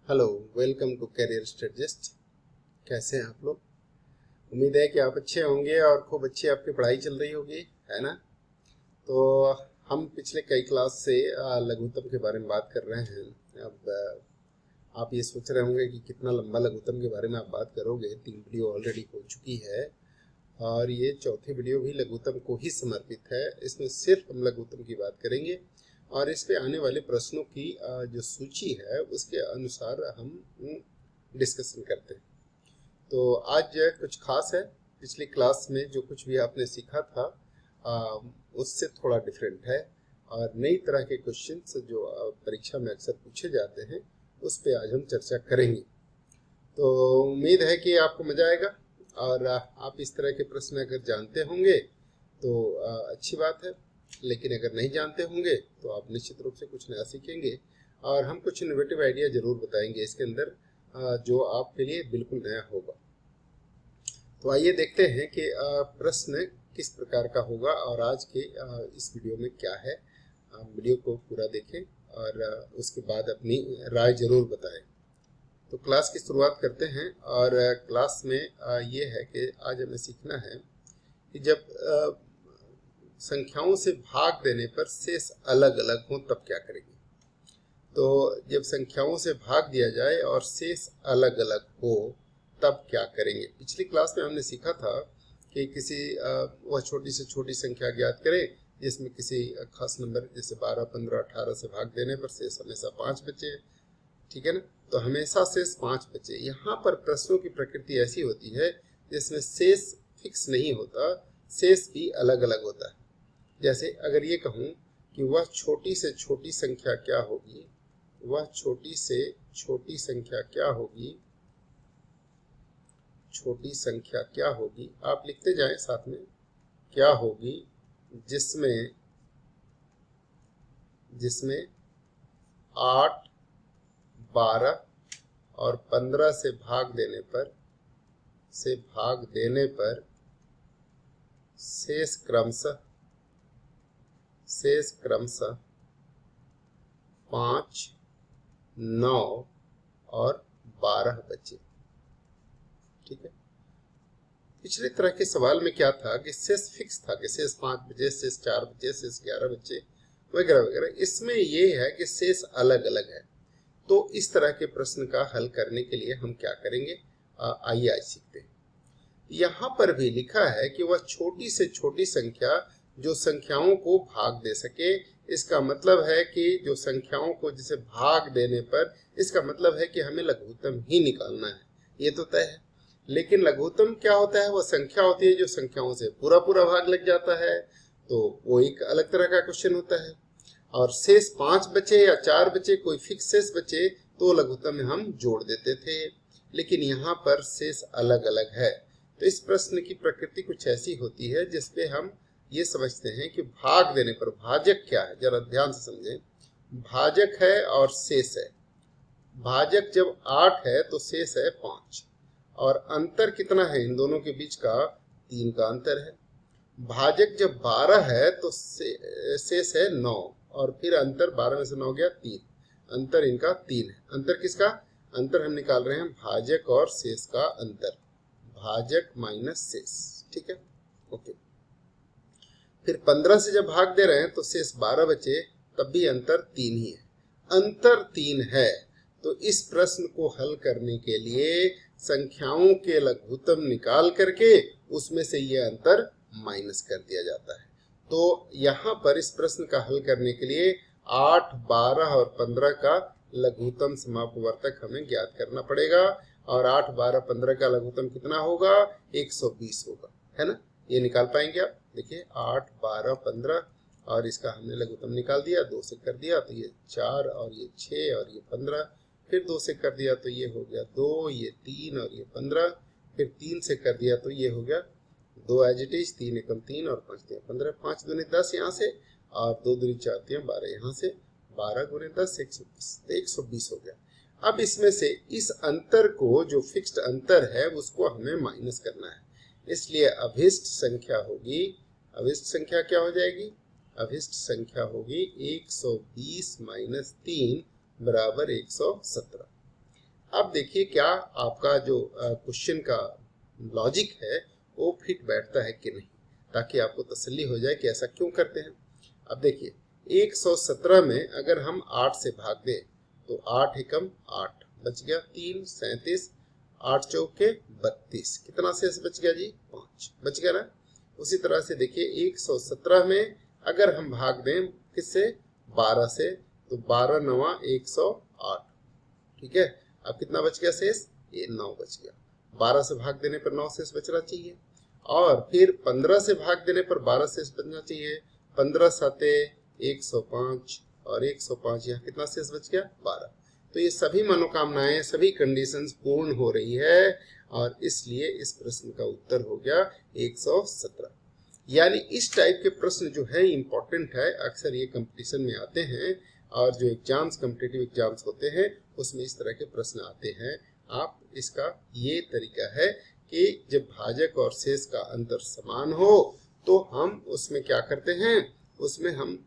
Hello, welcome to career strategist. कैसे हैं आप लोग? उम्मीद है कि आप अच्छे होंगे और खूब अच्छी आपकी पढ़ाई चल रही होगी, है ना? तो हम पिछले कई क्लास से लघुत्तम के बारे में बात कर रहे हैं। अब आप ये सोच रहे होंगे कि कितना लंबा लघुत्तम के बारे में आप बात करोगे। 3 वीडियो ऑलरेडी हो चुकी है और ये चौथी वीडियो भी लघुत्तम को ही समर्पित है। इसमें सिर्फ हम लघुत्तम की बात करेंगे और इस पे आने वाले प्रश्नों की जो सूची है उसके अनुसार हम डिस्कशन करते हैं। तो आज कुछ खास है। पिछली क्लास में जो कुछ भी आपने सीखा था उससे थोड़ा डिफरेंट है और नई तरह के क्वेश्चंस जो परीक्षा में अक्सर पूछे जाते हैं उस पे आज हम चर्चा करेंगे। तो उम्मीद है कि आपको मजा आएगा और आप इस तरह के प्रश्न अगर जानते होंगे तो अच्छी बात है, लेकिन अगर नहीं जानते होंगे तो आप निश्चित रूप से कुछ नया सीखेंगे और हम कुछ इनोवेटिव आइडिया जरूर बताएंगे इसके अंदर जो आपके लिए बिल्कुल नया होगा। तो आइए देखते हैं कि प्रश्न किस प्रकार का होगा और आज के इस वीडियो में क्या है। वीडियो को पूरा देखें और उसके बाद अपनी राय जरूर बताएं। तो क्लास की शुरुआत करते हैं और क्लास में ये है कि आज हमें सीखना है कि जब संख्याओं से भाग देने पर शेष अलग अलग हो तब क्या करेंगे। तो जब संख्याओं से भाग दिया जाए और शेष अलग अलग हो तब क्या करेंगे। पिछली क्लास में हमने सीखा था कि किसी वह छोटी से छोटी संख्या ज्ञात करें जिसमें किसी खास नंबर जैसे 12, 15, 18 से भाग देने पर शेष हमेशा 5 बचे। ठीक है ना? तो हमेशा शेष 5 बचे। यहाँ पर प्रश्नों की प्रकृति ऐसी होती है जिसमें शेष फिक्स नहीं होता, शेष भी अलग अलग होता है। जैसे अगर ये कहूँ कि वह छोटी से छोटी संख्या क्या होगी, वह छोटी से छोटी संख्या क्या होगी, छोटी संख्या क्या होगी, आप लिखते जाएं साथ में, क्या होगी जिसमें 8, 12 और 15 से भाग देने पर शेष क्रमशः 5, 9 और 12 बचे। ठीक है? पिछले तरह के सवाल में क्या था कि शेष फिक्स था कि शेष 5 बचे, शेष 4 बचे, शेष 11 बचे वगैरह वगैरह। इसमें ये है कि शेष अलग अलग है। तो इस तरह के प्रश्न का हल करने के लिए हम क्या करेंगे, आइए आज सीखते हैं। यहाँ पर भी लिखा है कि वह छोटी से छोटी संख्या जो संख्याओं को भाग दे सके। इसका मतलब है कि जो संख्याओं को जिसे भाग देने पर, इसका मतलब है कि हमें लघुत्तम ही निकालना है, ये तो तय है। लेकिन लघुत्तम क्या होता है, वो संख्या होती है जो संख्याओं से पूरा पूरा भाग लग जाता है, तो वो एक अलग तरह का क्वेश्चन होता है। और शेष 5 बचे या 4 बचे, कोई फिक्स शेष बचे तो लघुत्तम में हम जोड़ देते थे, लेकिन यहाँ पर शेष अलग अलग है। तो इस प्रश्न की प्रकृति कुछ ऐसी होती है जिसपे हम ये समझते हैं कि भाग देने पर भाजक क्या है, जरा ध्यान से समझें। भाजक है और शेष है। भाजक जब 8 है तो शेष है 5 और अंतर कितना है इन दोनों के बीच का, 3 का अंतर है। भाजक जब 12 है तो शेष है 9 और फिर अंतर 12 में से 9 गया 3, अंतर इनका 3 है। अंतर किसका? अंतर हम निकाल रहे हैं भाजक और शेष का अंतर, भाजक माइनस शेष। ठीक है, ओके। फिर 15 से जब भाग दे रहे हैं तो शेष 12 बचे, तब भी अंतर 3 ही है। अंतर 3 है तो इस प्रश्न को हल करने के लिए संख्याओं के लघुत्तम निकाल करके उसमें से ये अंतर माइनस कर दिया जाता है। तो यहाँ पर इस प्रश्न का हल करने के लिए 8, 12 और 15 का लघुत्तम समापवर्तक हमें ज्ञात करना पड़ेगा और 8, 12, 15 का लघुत्तम कितना होगा, 120 होगा, है ना? ये निकाल पाएंगे आप? देखिए 8, 12, 15 और इसका हमने लघुत्तम निकाल दिया, 2 से कर दिया तो ये 4 और ये 6 और ये 15, फिर 2 से कर दिया तो ये हो गया 2, ये 3 और ये 15, फिर 3 से कर दिया तो ये हो गया 2 एज इट इज, 3 एकम 3 और 5 3 15, 5 दूनी 10 यहाँ से और 2 दूनी 4 3 12 यहाँ से, 12 गुने 10 120 हो गया। अब इसमें से इस अंतर को, जो फिक्स्ड अंतर है, उसको हमें माइनस करना है। इसलिए अभिष्ट संख्या होगी, अभिष्ट संख्या क्या हो जाएगी, अभिष्ट संख्या होगी 120 माइनस 3 बराबर 117। अब देखिए क्या आपका जो क्वेश्चन का लॉजिक है वो फिट बैठता है कि नहीं, ताकि आपको तसल्ली हो जाए कि ऐसा क्यों करते हैं। अब देखिए 117 में अगर हम 8 से भाग दें तो 8 एकम 8 बच गया, 3 37, 8 चौके 32, कितना शेष बच गया जी 5 बच गया ना। उसी तरह से देखिए 117 में अगर हम भाग दें किससे 12 से तो 12 9 108, ठीक है। अब कितना बच गया शेष, ये 9 बच गया। 12 से भाग देने पर 9 शेष बचना चाहिए, और फिर 15 से भाग देने पर 12 शेष बचना चाहिए। 15 7 105 और 105 यहाँ कितना शेष बच गया 12। तो ये सभी मनोकामनाएं, सभी कंडीशंस पूर्ण हो रही है, और इसलिए इस प्रश्न का उत्तर हो गया 117। यानी इस टाइप के प्रश्न जो है इम्पोर्टेंट है, अक्सर ये कंपटीशन में आते हैं, और जो एग्जाम्स कॉम्पिटिटिव एग्जाम्स होते हैं उसमें इस तरह के प्रश्न आते हैं। आप इसका ये तरीका है कि जब भाजक और शेष का अंतर समान हो तो हम उसमें क्या करते हैं, उसमें हम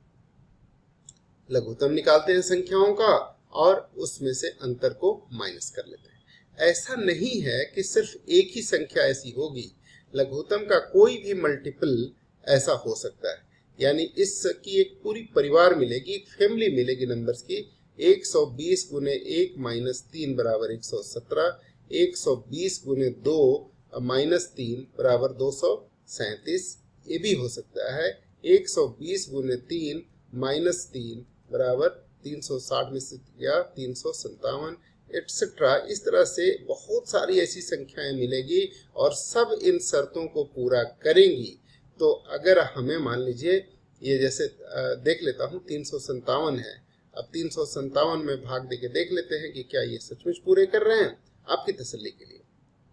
लघुत्तम निकालते हैं संख्याओं का, और उसमें से अंतर को माइनस कर लेते हैं। ऐसा नहीं है कि सिर्फ एक ही संख्या ऐसी होगी, लघुत्तम का कोई भी मल्टीपल ऐसा हो सकता है। यानी इसकी एक पूरी परिवार मिलेगी, एक फैमिली मिलेगी नंबर्स की। 120 गुने 1 माइनस 3 बराबर 117, 120 गुने 2 माइनस 3 बराबर 237, ये भी हो सकता है। 120 गुने 3 माइनस 3 बराबर 360 में से या 357 एटसेट्रा। इस तरह से बहुत सारी ऐसी संख्याएं मिलेगी और सब इन शर्तों को पूरा करेंगी। तो अगर हमें मान लीजिए ये जैसे देख लेता हूँ 357 है, अब 357 में भाग देके देख लेते हैं कि क्या ये सचमुच पूरे कर रहे हैं, आपकी तसल्ली के लिए।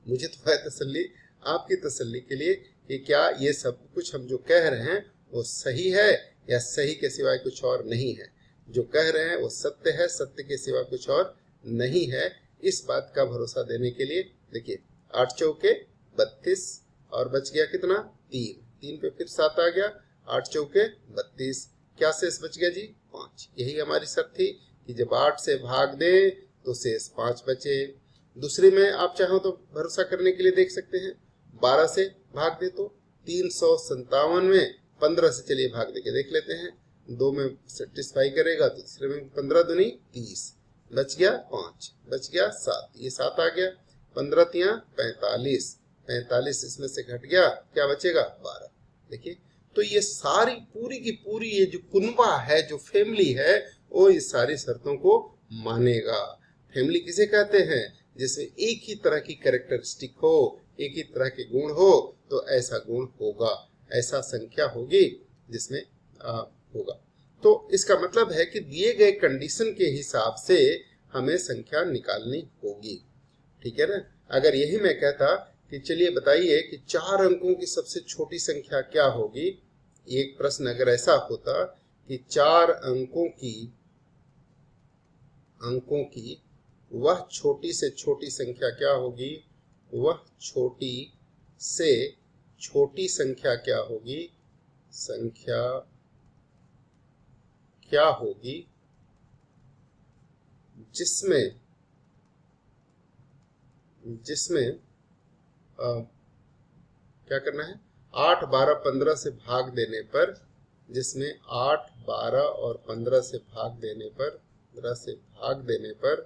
मुझे तो है तसल्ली, आपकी तसल्ली के लिए कि क्या ये सब कुछ हम जो कह रहे हैं वो सही है या सही के सिवाय कुछ और नहीं है। जो कह रहे हैं वो सत्य है, सत्य के सिवा कुछ और नहीं है। इस बात का भरोसा देने के लिए देखिए 8 चौके 32 और बच गया कितना 3, 3 पे फिर 7 आ गया, 8 चौके 32, क्या शेष बच गया जी 5। यही हमारी शर्त थी कि जब 8 से भाग दें तो शेष 5 बचे। दूसरी में आप चाहो तो भरोसा करने के लिए देख सकते हैं, 12 से भाग दे तो 357 में 15 से चलिए भाग दे के देख लेते हैं, 2 में सेटिस्फाई करेगा तो तीसरे में 15 दूनी 30, बच गया 5, बच गया 7, ये 7 आ गया, 15 तियां 45, 45 इसमें से घट गया, क्या बचेगा 12। देखिए तो ये सारी पूरी की पूरी ये जो कुनबा है, जो फैमिली है, वो इस सारी शर्तों को मानेगा। फैमिली किसे कहते हैं, जिसमें एक ही तरह की कैरेक्टरिस्टिक हो, एक ही तरह के गुण हो, तो ऐसा गुण होगा, ऐसा संख्या होगी जिसमें होगा। तो इसका मतलब है कि दिए गए कंडीशन के हिसाब से हमें संख्या निकालनी होगी, ठीक है ना। अगर यही मैं कहता कि चलिए बताइए कि 4 अंकों की सबसे छोटी संख्या क्या होगी, एक प्रश्न अगर ऐसा होता कि 4 अंकों की वह छोटी से छोटी संख्या क्या होगी, वह छोटी से छोटी संख्या क्या होगी, संख्या क्या होगी जिसमें क्या करना है, 8 12 15 से भाग देने पर, जिसमें 8 12 और 15 से भाग देने पर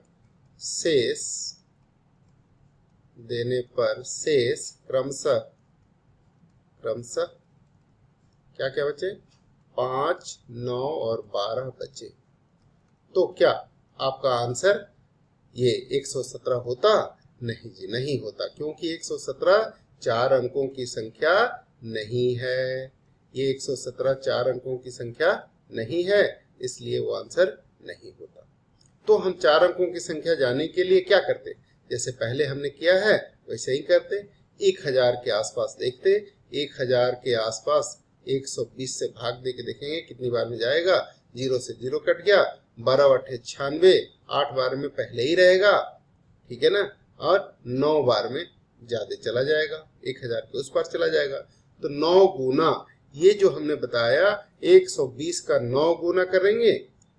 शेष क्रमशः क्या क्या बचे, 5 9 और 12 बचे। तो क्या आपका आंसर ये 117 होता? नहीं जी, नहीं होता, क्योंकि 117 4 अंकों की संख्या नहीं है। ये 117 4 अंकों की संख्या नहीं है, इसलिए वो आंसर नहीं होता। तो हम 4 अंकों की संख्या जानने के लिए क्या करते, जैसे पहले हमने किया है वैसे ही करते, 1000 के आसपास देखते, 1000 के आसपास 120 से भाग दे के देखेंगे कितनी बार में जाएगा, 0 से 0 कट गया, 12 8 96, 8 बार में पहले ही रहेगा, ठीक है ना, और 9 बार में ज्यादा चला जाएगा, 1000 के उस पार चला जाएगा। तो 9 गुना, ये जो हमने बताया 120 का 9 गुना करेंगे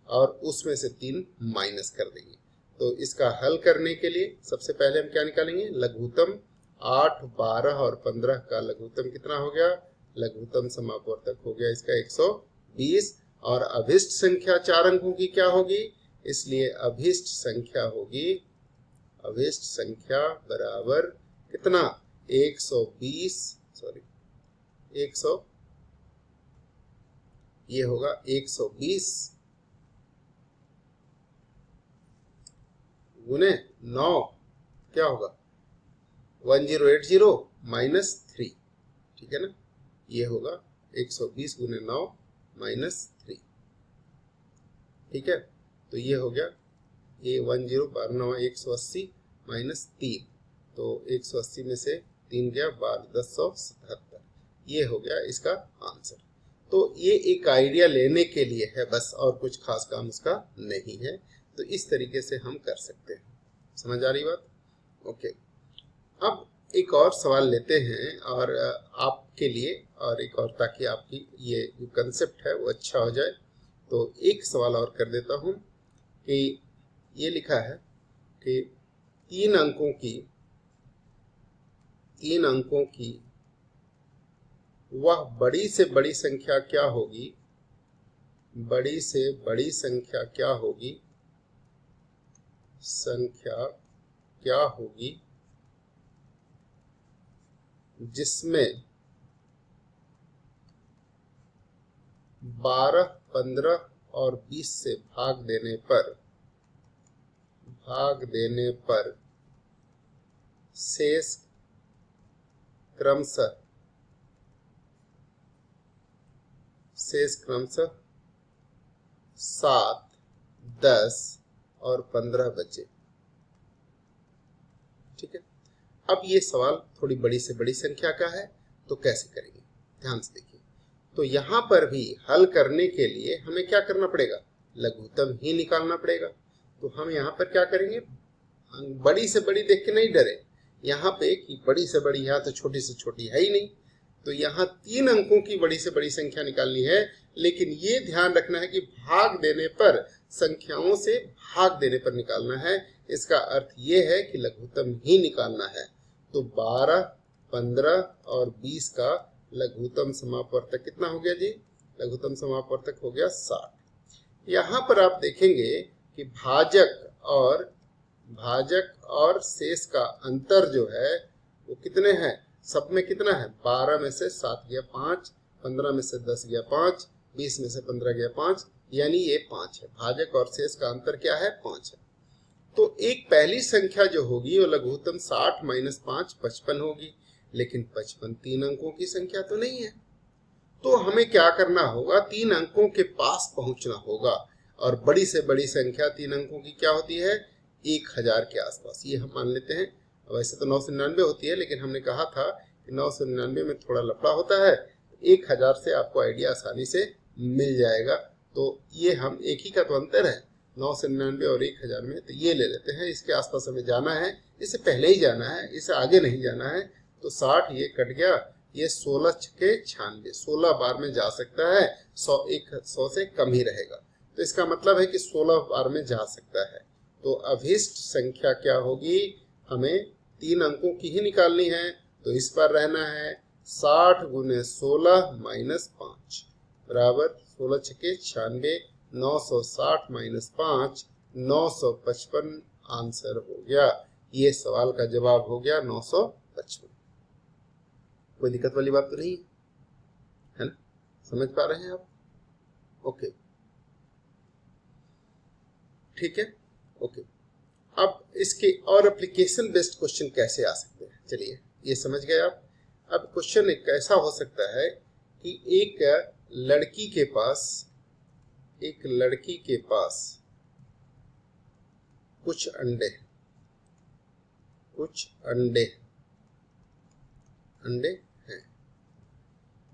और उसमें से 3 माइनस कर देंगे, तो इसका हल करने के लिए सबसे पहले हम क्या निकालेंगे, लघुत्तम 8, 12 और 15 का लघुत्तम कितना हो गया, लघुत्तम समापवर्तक हो गया इसका 120। और अभिष्ट संख्या 4 अंकों की क्या होगी, इसलिए अभिष्ट संख्या होगी, अभिष्ट संख्या बराबर कितना 120, सॉरी 100, ये होगा 120 गुने 9, क्या होगा 1080 माइनस 3, ठीक है ना, ये होगा 120 गुने 9 माइनस 3, ठीक है। तो ये हो गया ये 10 12 9 180 माइनस 3, तो 180 में से 3 गया 12,1077, ये हो गया इसका आंसर। तो ये एक आइडिया लेने के लिए है बस, और कुछ खास काम उसका नहीं है। तो इस तरीके से हम कर सकते हैं, समझ आ रही बात? ओके, अब एक और सवाल लेते हैं और आपके लिए, और एक और, ताकि आपकी ये जो कंसेप्ट है वो अच्छा हो जाए। तो एक सवाल और कर देता हूँ कि ये लिखा है कि 3 अंकों की वह बड़ी से बड़ी संख्या क्या होगी, बड़ी से बड़ी संख्या क्या होगी, संख्या क्या होगी जिसमें 12, 15 और 20 से भाग देने पर शेष क्रमशः 7, 10 और 15 बचे, ठीक है। अब ये सवाल थोड़ी बड़ी से बड़ी संख्या का है, तो कैसे करेंगे, ध्यान से देखिए। तो यहां पर भी हल करने के लिए हमें क्या करना पड़ेगा, लघुत्तम ही निकालना पड़ेगा। तो हम यहाँ पर क्या करेंगे, बड़ी से बड़ी देख के नहीं डरे, यहाँ पे कि बड़ी से बड़ी, यहाँ तो छोटी से छोटी है ही नहीं। तो यहाँ 3 अंकों की बड़ी से बड़ी संख्या निकालनी है, लेकिन ये ध्यान रखना है कि भाग देने पर, संख्याओं से भाग देने पर निकालना है। इसका अर्थ ये है कि लघुत्तम ही निकालना है। तो 12, 15 और 20 का लघुत्तम समापवर्तक कितना हो गया जी, लघुत्तम समापवर्तक हो गया 60। यहाँ पर आप देखेंगे कि भाजक और शेष का अंतर जो है वो कितने हैं, सब में कितना है, 12 में से 7 गया 5, 15 में से 10 गया 5, 20 में से 15 गया 5, यानी ये 5 है। भाजक और शेष का अंतर क्या है, 5 है। तो एक पहली संख्या जो होगी वो लघुत्तम 60 माइनस 5 55 होगी, लेकिन 55 3 अंकों की संख्या तो नहीं है। तो हमें क्या करना होगा, 3 अंकों के पास पहुंचना होगा, और बड़ी से बड़ी संख्या 3 अंकों की क्या होती है, 1000 के आसपास, ये हम मान लेते हैं। वैसे तो 999 होती है, लेकिन हमने कहा था कि 999 में थोड़ा लफड़ा होता है, 1000 से आपको आइडिया आसानी से मिल जाएगा। तो ये हम एक ही का तो अंतर है 999 और 1000 में, तो ये ले लेते हैं। इसके आसपास हमें जाना है, इससे पहले ही जाना है, इससे आगे नहीं जाना है। तो 60 ये कट गया, ये 16 के 96, 16 बार में जा सकता है, 100 से कम ही रहेगा। तो इसका मतलब है कि 16 बार में जा सकता है। तो अभिष्ट संख्या क्या होगी, हमें 3 अंकों की ही निकालनी है। तो इस पर रहना है 60 गुने 16 माइनस 5 बराबर 16 छके 96, 960 माइनस 5 955 आंसर हो गया। ये सवाल का जवाब हो गया 955। कोई दिक्कत वाली बात तो नहीं है ना, समझ पा रहे हैं आप? ओके, ठीक है, ओके। अब इसके और एप्लीकेशन बेस्ड क्वेश्चन कैसे आ सकते हैं, चलिए ये समझ गए आप। अब क्वेश्चन एक ऐसा हो सकता है कि एक लड़की के पास कुछ अंडे हैं।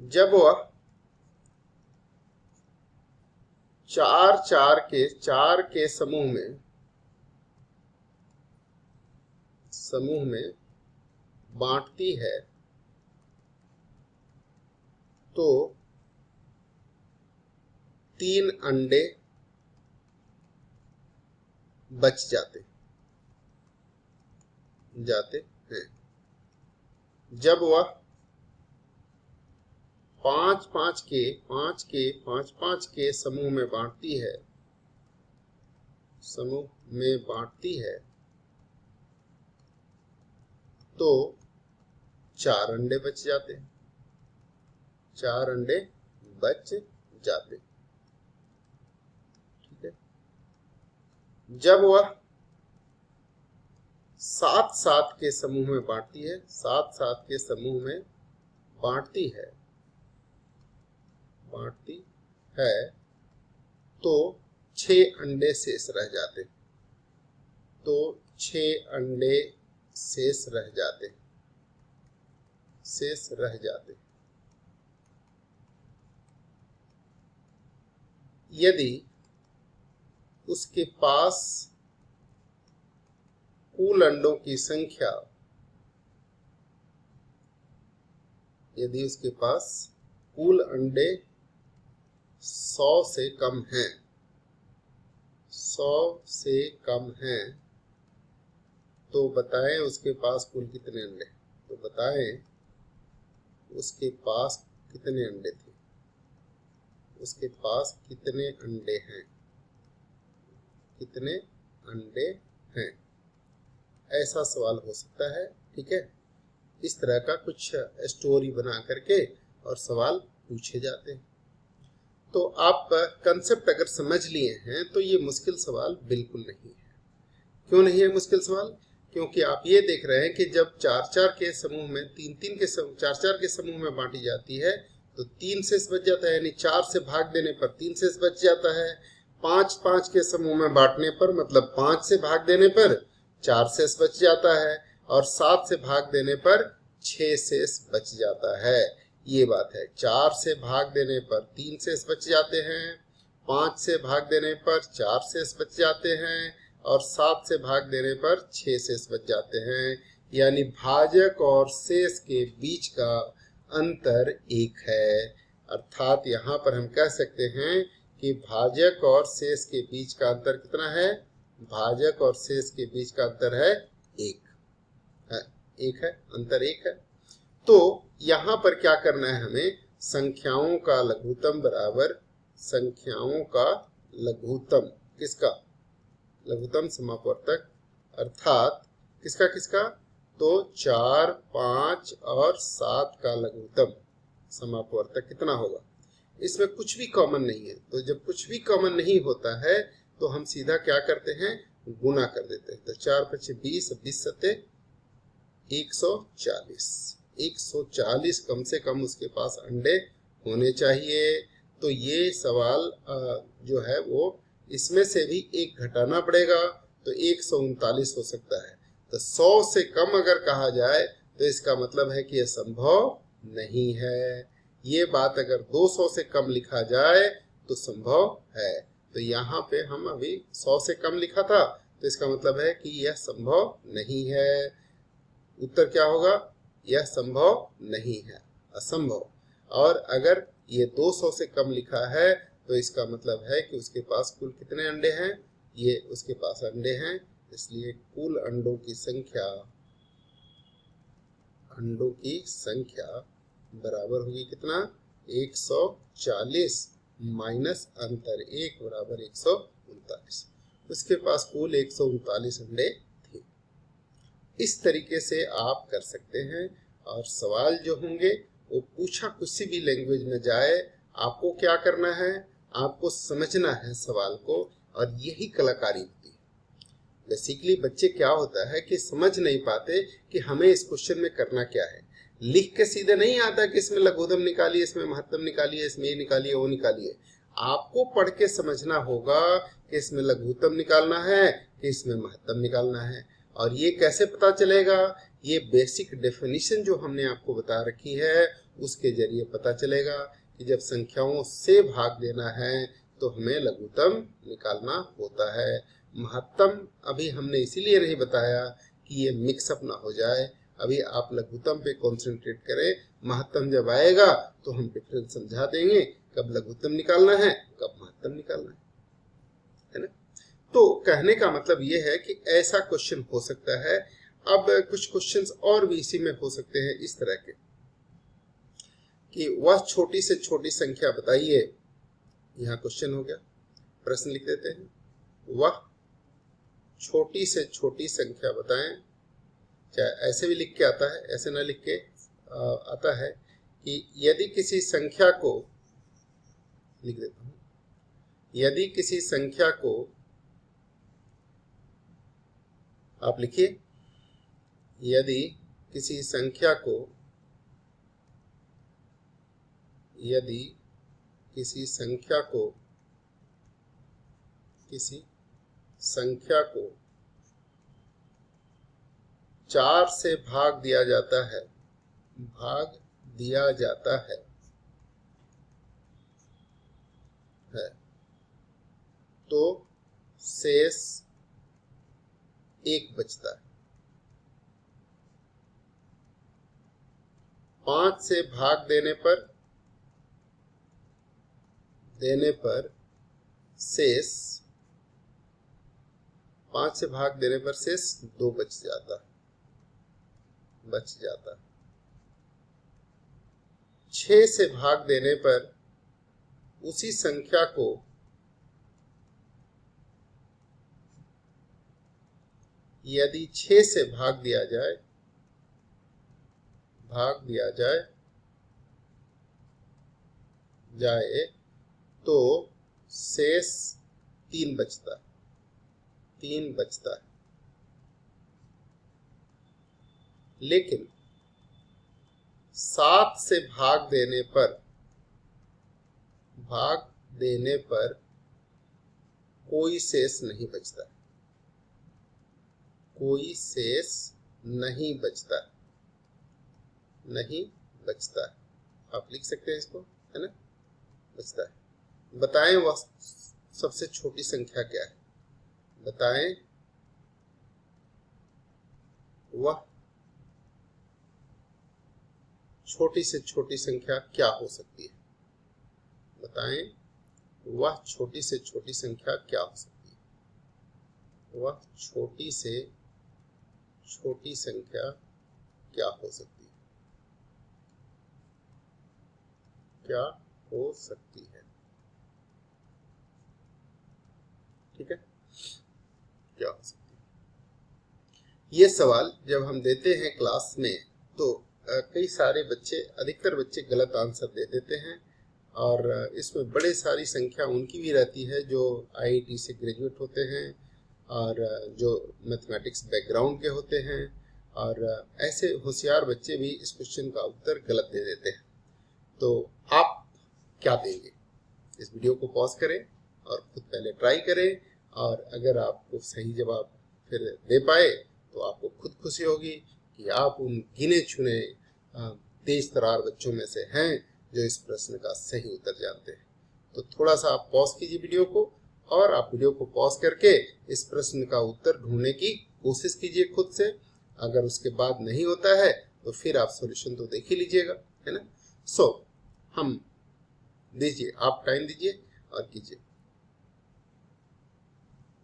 जब वह 4 के समूह में बांटती है तो 3 अंडे बच जाते हैं। जाते हैं। जब वह पांच पांच के समूह में बांटती है तो 4 अंडे बच जाते हैं। 4 अंडे बच जाते, ठीक है। जब वह 7 के समूह में बांटती है, 7 के समूह में बांटती है तो 6 अंडे शेष रह जाते, तो 6 अंडे शेष रह जाते। यदि उसके पास कुल अंडों की संख्या, यदि उसके पास कुल अंडे 100 से कम हैं, 100 से कम हैं, तो बताएं उसके पास कुल कितने अंडे, तो बताएं उसके पास कितने अंडे थे, उसके पास कितने अंडे हैं, कितने अंडे हैं, ऐसा सवाल हो सकता है, ठीक है। इस तरह का कुछ स्टोरी बना करके और सवाल पूछे जाते हैं। तो आप कंसेप्ट अगर समझ लिए हैं तो ये मुश्किल सवाल बिल्कुल नहीं है। क्यों नहीं है मुश्किल सवाल? क्योंकि आप ये देख रहे हैं कि जब 4 के समूह में 4 के समूह में बांटी जाती है तो 3 शेष बच जाता है, यानी 4 से भाग देने पर 3 शेष बच जाता है। 5 के समूह में बांटने पर मतलब 5 से भाग देने पर 4 शेष बच जाता है, और 7 से भाग देने पर 6 शेष बच जाता है। ये बात है। 4 से भाग देने पर 3 शेष बच जाते हैं, 5 से भाग देने पर 4 शेष बच जाते हैं, और 7 से भाग देने पर 6 शेष बच जाते हैं। यानी भाजक और शेष के बीच का अंतर 1 है। अर्थात यहाँ पर हम कह सकते हैं कि भाजक और शेष के बीच का अंतर कितना है? भाजक और शेष के बीच का अंतर है 1 है, 1 है, अंतर 1 है। तो यहाँ पर क्या करना है हमें? संख्याओं का लघुत्तम बराबर संख्याओं का लघुत्तम, किसका? लघुत्तम समापवर्तक, अर्थात किसका किसका? तो 4, 5 और 7 का लघुत्तम समापवर्तक कितना होगा? इसमें कुछ भी कॉमन नहीं है, तो जब कुछ भी कॉमन नहीं होता है तो हम सीधा क्या करते हैं? गुना कर देते हैं। तो 4 × 5 = 20, 20 × 7 140, 140 कम से कम उसके पास अंडे होने चाहिए। तो ये सवाल जो है वो इसमें से भी 1 घटाना पड़ेगा, तो 139 हो सकता है। तो 100 से कम अगर कहा जाए तो इसका मतलब है कि यह संभव नहीं है। ये बात अगर 200 से कम लिखा जाए तो संभव है। तो यहाँ पे हम अभी 100 से कम लिखा था, तो इसका मतलब है कि यह संभव नहीं है। उत्तर क्या होगा? यह संभव नहीं है, असंभव। और अगर ये 200 से कम लिखा है तो इसका मतलब है कि उसके पास कुल कितने अंडे हैं? ये उसके पास अंडे हैं, इसलिए कुल अंडों की संख्या बराबर होगी कितना? 140 माइनस अंतर 1 बराबर 139। उसके पास कुल 139 अंडे थे। इस तरीके से आप कर सकते हैं। और सवाल जो होंगे वो पूछा किसी भी लैंग्वेज में जाए, आपको क्या करना है? आपको समझना है सवाल को, और यही कलाकारी होती है। बेसिकली बच्चे क्या होता है कि समझ नहीं पाते कि हमें इस क्वेश्चन में करना क्या है। लिख के सीधे नहीं आता कि इसमें लघुत्तम निकालिए, इसमें महत्तम निकालिए, इसमें ये निकालिए, वो निकालिए। आपको पढ़ के समझना होगा कि इसमें लघुत्तम निकालना है कि इसमें महत्तम निकालना है। और ये कैसे पता चलेगा? ये बेसिक डेफिनेशन जो हमने आपको बता रखी है उसके जरिए पता चलेगा कि जब संख्याओं से भाग देना है तो हमें लघुत्तम निकालना होता है। महत्तम अभी हमने इसीलिए नहीं बताया कि ये मिक्सअप ना हो जाए। अभी आप लघुत्तम पे कॉन्सेंट्रेट करें, महत्तम जब आएगा तो हम डिफरेंस समझा देंगे, कब लघुत्तम निकालना है, कब महत्तम निकालना है ना। तो कहने का मतलब ये है कि ऐसा क्वेश्चन हो सकता है। अब कुछ क्वेश्चंस और भी इसी में हो सकते हैं इस तरह के कि वह छोटी से छोटी संख्या बताइए। यहाँ क्वेश्चन हो गया, प्रश्न लिख देते हैं, वह छोटी से छोटी संख्या बताएं। चाहे ऐसे भी लिख के आता है, ऐसे ना लिख के आता है कि यदि किसी संख्या को, लिख देता हूं, यदि किसी संख्या को, आप लिखिए, यदि किसी संख्या को, यदि किसी संख्या को, किसी संख्या को 4 से भाग दिया जाता है, भाग दिया जाता है तो शेष 1 बचता है। 5 से भाग देने पर शेष, 5 से भाग देने पर शेष 2 बच जाता है। 6 से भाग देने पर उसी संख्या को यदि 6 से भाग दिया जाए तो शेष 3 बचता है। लेकिन 7 से भाग देने पर कोई शेष नहीं बचता, कोई शेष नहीं बचता है। आप लिख सकते हैं इसको, है ना, बचता है। बताएं वह सबसे छोटी संख्या क्या है, बताएं वह छोटी से छोटी संख्या क्या हो सकती है, बताएं वह छोटी से छोटी संख्या क्या हो सकती है, वह छोटी से छोटी संख्या क्या हो सकती है, क्या हो सकती है, ठीक है, क्या हो सकती है। ये सवाल जब हम देते हैं क्लास में तो कई सारे बच्चे, अधिकतर बच्चे गलत आंसर दे देते हैं और इसमें बड़े सारी संख्या उनकी भी रहती है जो आईआईटी से ग्रेजुएट होते हैं और जो मैथमेटिक्स बैकग्राउंड के होते हैं, और ऐसे होशियार बच्चे भी इस क्वेश्चन का उत्तर गलत दे देते हैं। तो आप क्या देंगे, इस वीडियो को पॉज करें और खुद पहले ट्राई करें, और अगर आपको सही जवाब फिर दे पाए तो आपको खुद खुशी होगी कि आप उन गिने चुने तेज तरार बच्चों में से हैं जो इस प्रश्न का सही उत्तर जानते हैं। तो थोड़ा सा आप पॉज कीजिए वीडियो को, और आप वीडियो को पॉज करके इस प्रश्न का उत्तर ढूंढने की कोशिश कीजिए खुद से। अगर उसके बाद नहीं होता है तो फिर आप सॉल्यूशन तो देख ही लीजिएगा, है ना। हम दीजिए, आप टाइम दीजिए और कीजिए।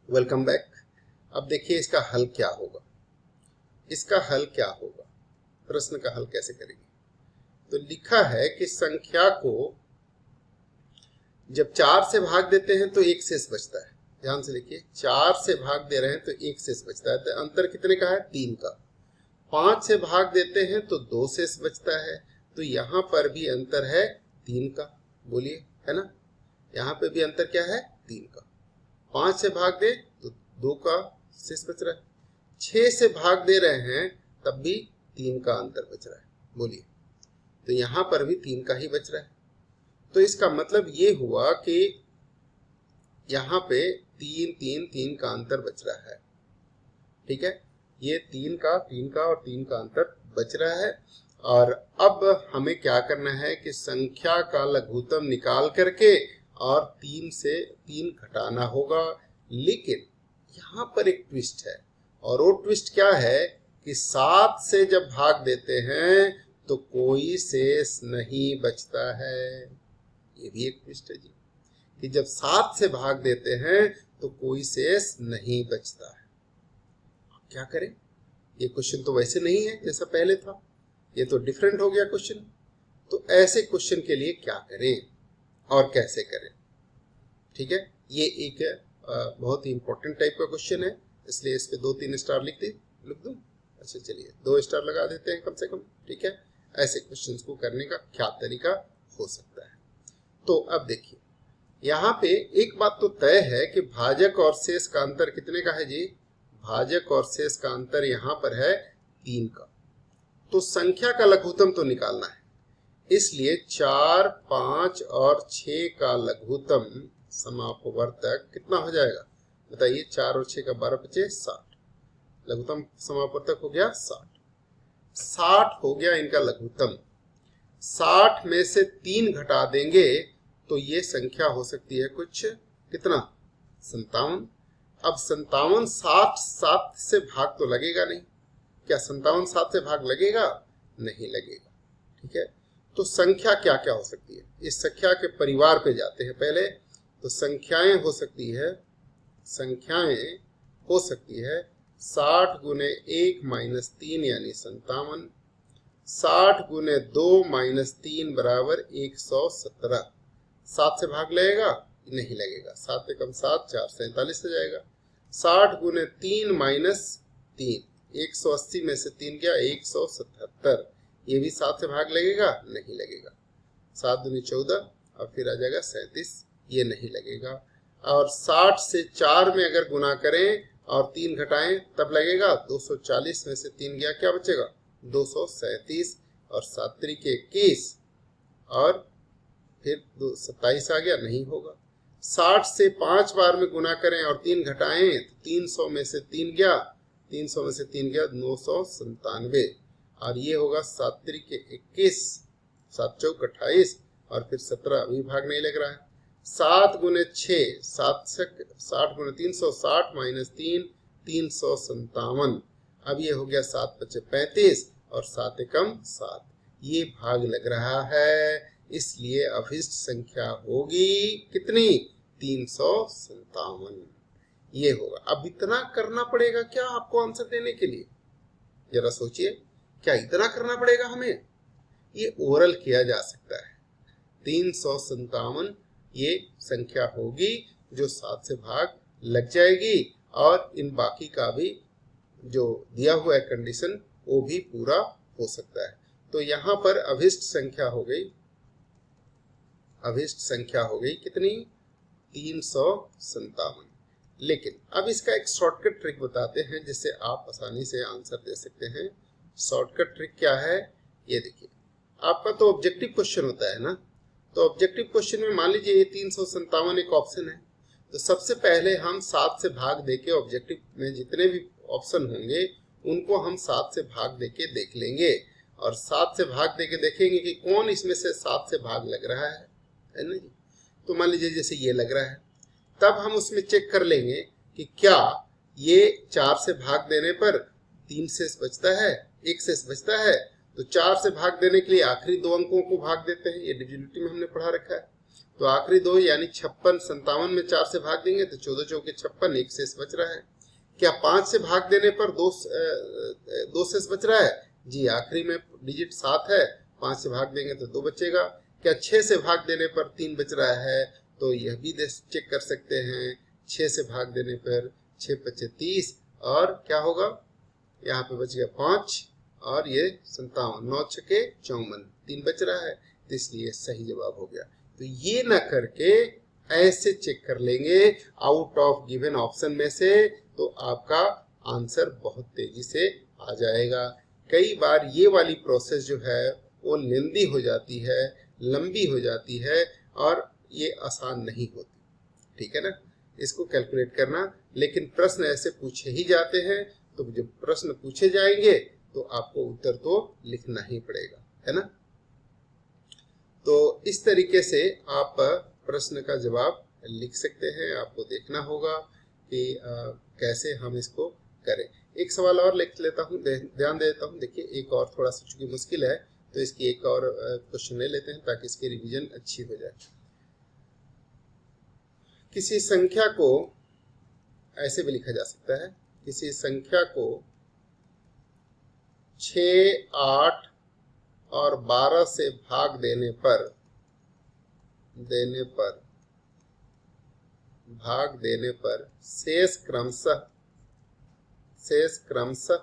Welcome back. अब देखिए इसका हल क्या होगा, इसका हल क्या होगा, प्रश्न का हल कैसे करेंगे। तो लिखा है कि संख्या को जब 4 से भाग देते हैं तो 1 शेष बचता है। ध्यान से देखिए, 4 से भाग दे रहे हैं तो 1 शेष बचता है। तो अंतर कितने का है, 3 का। 5 से भाग देते हैं तो 2 शेष बचता है। तो यहाँ पर भी अंतर है 3 का, बोलिए, है ना। यहाँ पे भी अंतर क्या है, 3 का। 5 से भाग दे तो 2 का शेष बच रहा है। 6 से भाग दे रहे हैं तब भी 3 का अंतर बच रहा है, बोलिए। तो यहाँ पर भी 3 का ही बच रहा है। तो इसका मतलब ये हुआ कि यहाँ पे 3 का अंतर बच रहा है, ठीक है। ये 3 का और 3 का अंतर बच रहा है। और अब हमें क्या करना है कि संख्या का लघुत्तम निकाल करके और 3 से 3 घटाना होगा। लेकिन यहाँ पर एक ट्विस्ट है, और वो ट्विस्ट क्या है कि 7 से जब भाग देते हैं तो कोई शेष नहीं बचता है। ये भी एक ट्विस्ट है जी, कि जब 7 से भाग देते हैं तो कोई शेष नहीं बचता है। क्या करें, ये क्वेश्चन तो वैसे नहीं है जैसा पहले था, ये तो डिफरेंट हो गया क्वेश्चन। तो ऐसे क्वेश्चन के लिए क्या करें और कैसे करें, ठीक है। ये एक बहुत ही इंपॉर्टेंट टाइप का क्वेश्चन है, इसलिए इस पे 2-3 स्टार लिख दूं। अच्छा चलिए 2 स्टार लगा देते हैं कम से कम, ठीक है। ऐसे क्वेश्चंस को करने का क्या तरीका हो सकता है। तो अब देखिए यहाँ पे एक बात तो तय है कि भाजक और शेष का अंतर कितने का है जी, भाजक और शेष का अंतर यहाँ पर है 3 का। तो संख्या का लघुत्तम तो निकालना है, इसलिए 4, 5 और 6 का लघुत्तम समापवर्तक कितना हो जाएगा बताइए। 4 और 6 का 12 × 60, लघुत्तम समापवर्तक हो गया 60 हो गया इनका लघुत्तम। 60 में से 3 घटा देंगे तो ये संख्या हो सकती है कुछ कितना 57। अब 57 7 से भाग तो लगेगा नहीं, क्या 57 7 से भाग लगेगा, नहीं लगेगा, ठीक है। तो संख्या क्या क्या हो सकती है, इस संख्या के परिवार पे जाते हैं पहले। तो संख्याएं हो सकती है 60 गुने 1 - 3 यानी 57, 60 गुने 2 - 3 बराबर 117। 7 से भाग लगेगा, नहीं लगेगा, 7 से कम 7 4 47 हो जाएगा। 60 गुने 3 - 3 180 में से 3 गया 177, ये भी 7 से भाग लगेगा, नहीं लगेगा। 7 दूनी 14 और फिर आ जाएगा 37, ये नहीं लगेगा। और 60 से 4 में अगर गुना करें और 3 घटाएं तब लगेगा। 240 में से 3 गया, क्या बचेगा 237 और 7 × 21 और फिर 27 आ गया, नहीं होगा। 60 से 5 बार में गुना करें और 3 घटाएं तो 300 में से 3 गया, 300 में से 3 गया 997 और ये होगा 7 × 21, 7 × 4 = 28 और फिर 17, अभी भाग नहीं लग रहा है। 7 गुने 6 60 गुने 360 - 3 357, अब ये हो गया 7 × 5 = 35 और 7 एकम 7, ये भाग लग रहा है, इसलिए अभिष्ट संख्या होगी कितनी 357, ये होगा। अब इतना करना पड़ेगा क्या आपको आंसर देने के लिए, जरा सोचिए, क्या इतना करना पड़ेगा हमें, ये ओरल किया जा सकता है। 357 ये संख्या होगी जो 7 से भाग लग जाएगी और इन बाकी का भी जो दिया हुआ है कंडीशन वो भी पूरा हो सकता है। तो यहाँ पर अभिष्ट संख्या हो गई कितनी 357। लेकिन अब इसका एक शॉर्टकट ट्रिक बताते हैं जिससे आप आसानी से आंसर दे सकते हैं। शॉर्टकट ट्रिक क्या है, ये देखिए, आपका तो ऑब्जेक्टिव क्वेश्चन होता है ना, तो ऑब्जेक्टिव क्वेश्चन में मान लीजिए ये 357 एक ऑप्शन है, तो सबसे पहले हम 7 से भाग देके ऑब्जेक्टिव में जितने भी ऑप्शन होंगे उनको हम 7 से भाग देके देख लेंगे और 7 से भाग देके देखेंगे कि कौन इसमें से 7 से भाग लग रहा है ना जी। तो मान लीजिए जैसे ये लग रहा है, तब हम उसमें चेक कर लेंगे कि क्या ये 4 से भाग देने पर 3 शेष बचता है, 1 शेष बचता है। तो 4 से भाग देने के लिए आखिरी 2 अंकों को भाग देते हैं, ये डिविजिबिलिटी में हमने पढ़ा रखा है। तो आखिरी 2 यानी 56 57 में 4 से भाग देंगे तो 14 × 4 = 56, 1 शेष बच रहा है। क्या 5 से भाग देने पर 2 शेष बच रहा है, जी आखिरी में डिजिट 7 है, 5 से भाग देंगे तो 2 बचेगा। क्या 6 से भाग देने पर 3 बच रहा है, तो यह भी चेक कर सकते हैं। 6 से भाग देने पर 6 × 5 = 30 और क्या होगा, यहाँ पे बच गया 5 और ये 57, 9 × 6 = 54, 3 बच रहा है, तो इसलिए सही जवाब हो गया। तो ये ना करके ऐसे चेक कर लेंगे आउट ऑफ गिवन ऑप्शन में से, तो आपका आंसर बहुत तेजी से आ जाएगा। कई बार ये वाली प्रोसेस जो है वो लेंदी हो जाती है, लंबी हो जाती है और ये आसान नहीं होती, ठीक है ना, इसको कैलकुलेट करना। लेकिन प्रश्न ऐसे पूछे ही जाते हैं, तो जब प्रश्न पूछे जाएंगे तो आपको उत्तर तो लिखना ही पड़ेगा, है ना। तो इस तरीके से आप प्रश्न का जवाब लिख सकते हैं। आपको देखना होगा कि कैसे हम इसको करें। एक सवाल और लिख लेता हूँ, ध्यान दे देता हूँ। देखिए एक और थोड़ा सा चूंकि मुश्किल है तो इसकी एक और क्वेश्चन ले लेते हैं ताकि इसकी रिवीजन अच्छी हो जाए। किसी संख्या को ऐसे भी लिखा जा सकता है, किसी संख्या को 6, 8 और 12 से भाग देने पर शेष क्रमशः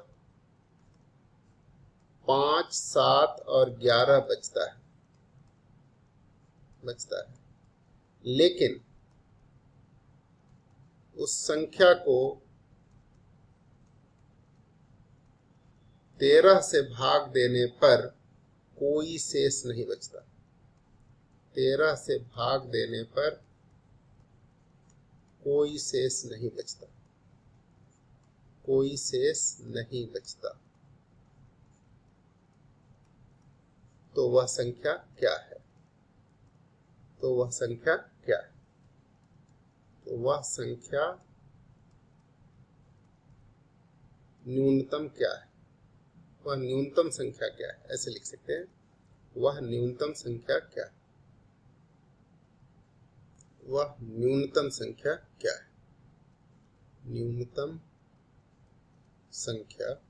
5, 7 और 11 बचता है। लेकिन उस संख्या को 13 से भाग देने पर कोई शेष नहीं बचता। 13 से भाग देने पर कोई शेष नहीं बचता। तो वह संख्या क्या है? न्यूनतम क्या है? वह न्यूनतम संख्या क्या है? ऐसे लिख सकते हैं, वह न्यूनतम संख्या क्या है? न्यूनतम संख्या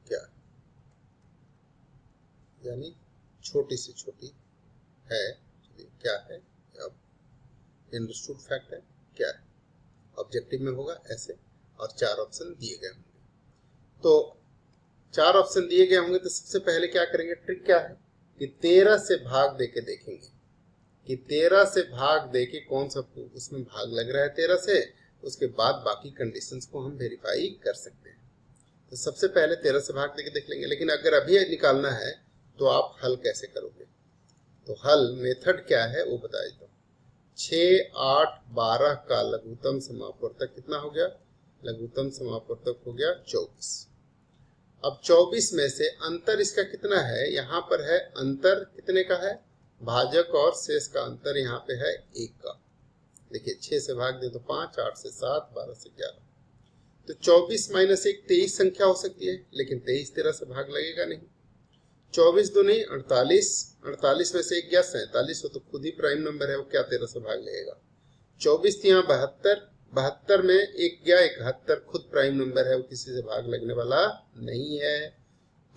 क्या है? यानी छोटी से छोटी है, क्या है? अब अंडरस्टूड फैक्ट है, क्या है? ऑब्जेक्टिव में होगा ऐसे, और 4 ऑप्शन दिए गए होंगे। तो 4 ऑप्शन दिए गए होंगे तो सबसे पहले क्या करेंगे? ट्रिक क्या है कि 13 से भाग देके देखेंगे कि 13 से भाग देके कौन सा उसमें भाग लग रहा है 13 से, उसके बाद बाकी कंडीशंस को हम वेरीफाई कर सकते हैं। तो सबसे पहले 13 से भाग देके देख लेंगे। लेकिन अगर अभी निकालना है तो आप हल कैसे करोगे? तो हल मेथड क्या है वो बता देता हूँ। 6, 8, 12 का लघुत्तम समापवर्तक कितना हो गया? लघुत्तम समापवर्तक हो गया 24। अब 24 में से अंतर इसका कितना है? यहाँ पर है अंतर कितने का है? भाजक और शेष का अंतर यहाँ पे है 1 का। देखिए 6 से भाग दे तो 5, 8 से 7, 12 से 11। तो 24 माइनस 1 23 संख्या हो सकती है, लेकिन 23 13 से भाग लगेगा नहीं। 24 दूनी 48, 48 में से 1 गया 47, वो तो खुद ही प्राइम नंबर है, वो क्या 13 से भाग लगेगा। 24 यहाँ 72, 72 में 1 गया 71, खुद प्राइम नंबर है, वो किसी से भाग लगने वाला नहीं है।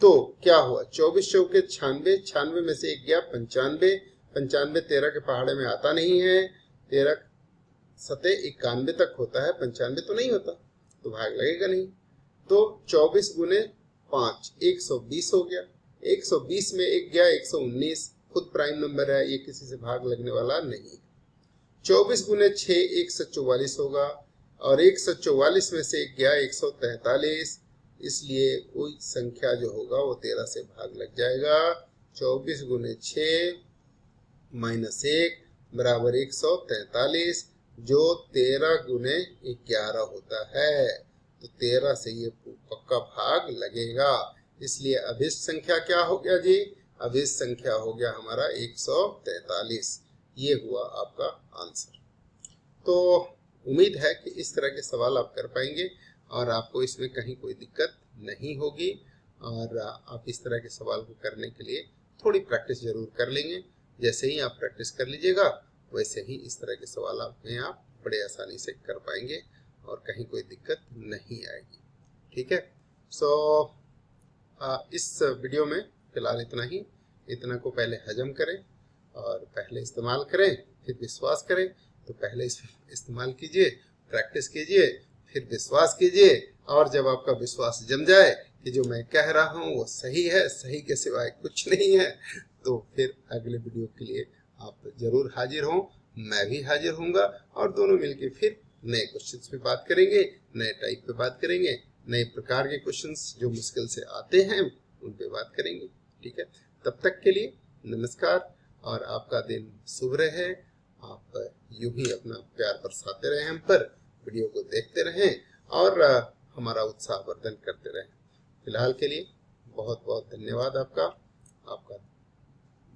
तो क्या हुआ? 24 चौके 96, 96 में से 1 गया 95, 95 13 के पहाड़े में आता नहीं है, 13 सते 91 तक होता है, 95 तो नहीं होता, तो भाग लगेगा नहीं। तो 24 गुने 5 120 हो गया। 120 में 1 गया 119, खुद प्राइम नंबर है, ये किसी से भाग लगने वाला नहीं। 24 गुने 6 144 होगा, और 144 में से 1 गया 143, इसलिए कोई संख्या जो होगा वो 13 से भाग लग जाएगा। 24 गुने 6 माइनस 1 बराबर 143, जो 13 गुने 11 होता है। तो 13 से ये पक्का भाग लगेगा। इसलिए अभिष्ट संख्या क्या हो गया जी? अभिष्ट संख्या हो गया हमारा 143। ये हुआ आपका आंसर। तो उम्मीद है कि इस तरह के सवाल आप कर पाएंगे और आपको इसमें कहीं कोई दिक्कत नहीं होगी, और आप इस तरह के सवाल को करने के लिए थोड़ी प्रैक्टिस जरूर कर लेंगे। जैसे ही आप प्रैक्टिस कर लीजिएगा वैसे ही इस तरह के सवाल आप बड़े आसानी से कर पाएंगे और कहीं कोई दिक्कत नहीं आएगी। ठीक है। सो इस वीडियो में फिलहाल इतना ही। इतना को पहले हजम करें और पहले इस्तेमाल करें, फिर विश्वास करें। तो पहले इस्तेमाल कीजिए, प्रैक्टिस कीजिए, फिर विश्वास कीजिए, और जब आपका विश्वास जम जाए कि जो मैं कह रहा हूँ वो सही है, सही के सिवाय कुछ नहीं है, तो फिर अगले वीडियो के लिए आप जरूर हाजिर हों, मैं भी हाजिर होऊंगा, और दोनों मिलके फिर नए क्वेश्चंस पे बात करेंगे, नए टाइप पे बात करेंगे, नए प्रकार के क्वेश्चंस जो मुश्किल से आते हैं उन पे बात करेंगे। ठीक है। तब तक के लिए नमस्कार, और आपका दिन शुभ रहे। आप यूं ही अपना प्यार बरसाते रहें हम पर, वीडियो को देखते रहें और हमारा उत्साहवर्धन करते रहें। फिलहाल के लिए बहुत बहुत धन्यवाद आपका। आपका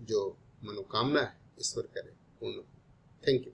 जो मनोकामना है ईश्वर करे पूर्ण। Thank you.